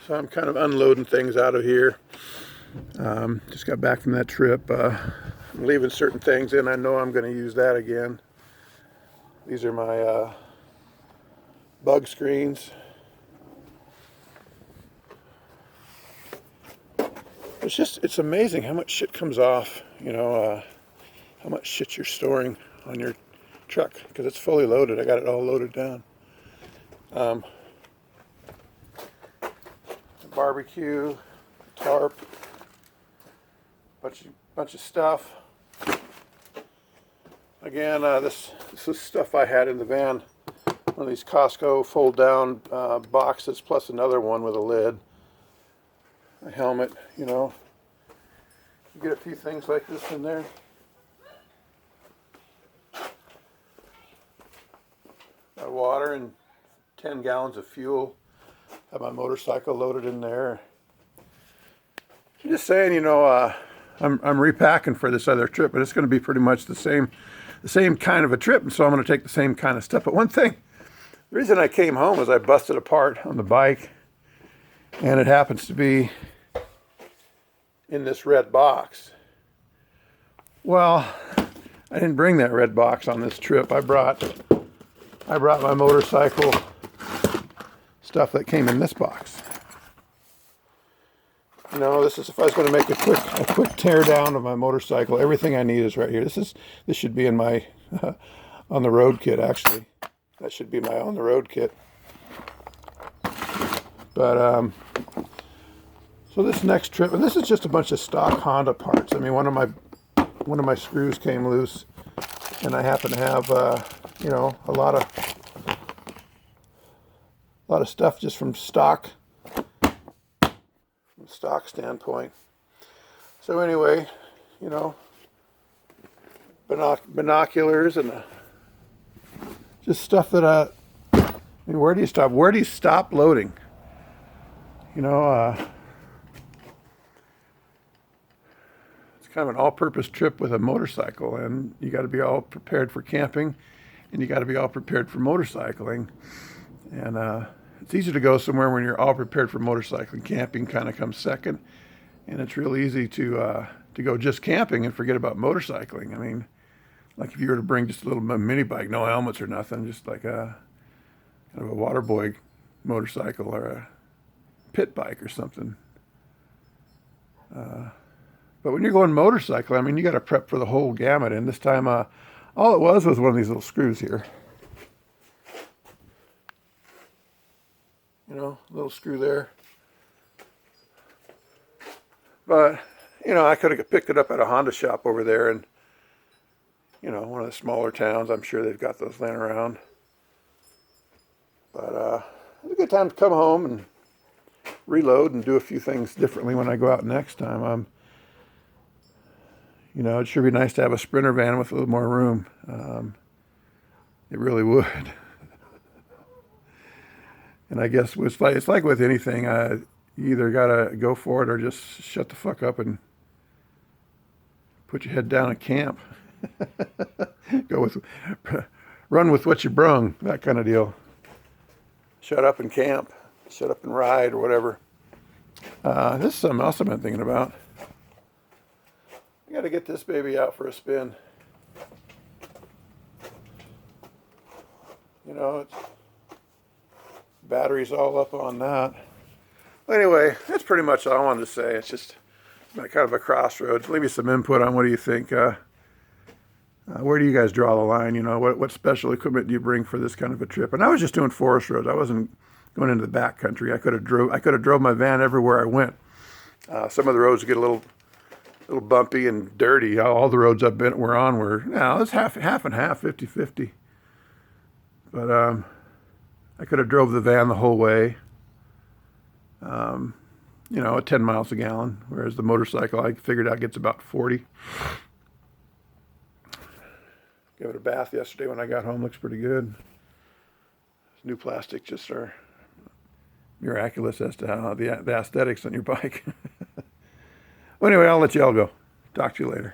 So I'm kind of unloading things out of here. Just got back from that trip. I'm leaving certain things in. I know I'm going to use that again. These are my bug screens. It's amazing how much shit comes off, how much shit you're storing on your truck, because it's fully loaded. I got it all loaded down. Barbecue, tarp, bunch of stuff. Again, this is stuff I had in the van. One of these Costco fold down boxes, plus another one with a lid. A helmet, You get a few things like this in there. Got water and 10 gallons of fuel. Have my motorcycle loaded in there. I'm just saying, I'm repacking for this other trip, but it's going to be pretty much the same kind of a trip, and so I'm going to take the same kind of stuff. But one thing, the reason I came home is I busted apart on the bike, and it happens to be in this red box. Well, I didn't bring that red box on this trip. I brought my motorcycle stuff that came in this box. This is if I was going to make a quick tear down of my motorcycle. Everything I need is right here. This should be in my on the road kit, actually. That should be my on the road kit. But so this next trip, and this is just a bunch of stock Honda parts. I mean, one of my screws came loose, and I happen to have a lot of stuff just from stock standpoint. So anyway, binoculars and just stuff that where do you stop? Where do you stop loading? It's kind of an all-purpose trip with a motorcycle, and you got to be all prepared for camping, and you got to be all prepared for motorcycling. And it's easier to go somewhere when you're all prepared for motorcycling. Camping kind of comes second, and it's real easy to go just camping and forget about motorcycling. I mean, like if you were to bring just a little mini bike, no helmets or nothing, just like a kind of a water boy motorcycle or a pit bike or something. But when you're going motorcycling, I mean, you got to prep for the whole gamut. And this time, all it was one of these little screws here. Little screw there. But, I could have picked it up at a Honda shop over there and, one of the smaller towns. I'm sure they've got those laying around. But it's a good time to come home and reload and do a few things differently when I go out next time. It sure be nice to have a Sprinter van with a little more room. It really would. And I guess it's like with anything, you either gotta go for it or just shut the fuck up and put your head down and camp. Run with what you brung, that kind of deal. Shut up and camp, shut up and ride or whatever. This is something else I've been thinking about. I gotta get this baby out for a spin. It's batteries all up on that. Anyway, that's pretty much all I wanted to say. It's just kind of a crossroads. Leave me some input on what do you think. Where do you guys draw the line? What special equipment do you bring for this kind of a trip? And I was just doing forest roads. I wasn't going into the back country. I could have drove my van everywhere I went. Some of the roads get a little bumpy and dirty. All the roads we're on were, it's half and half, 50-50. But I could have drove the van the whole way, at 10 miles a gallon, whereas the motorcycle, I figured out, gets about 40. Gave it a bath yesterday when I got home. Looks pretty good. New plastic just are miraculous as to how the aesthetics on your bike. Well, anyway, I'll let you all go. Talk to you later.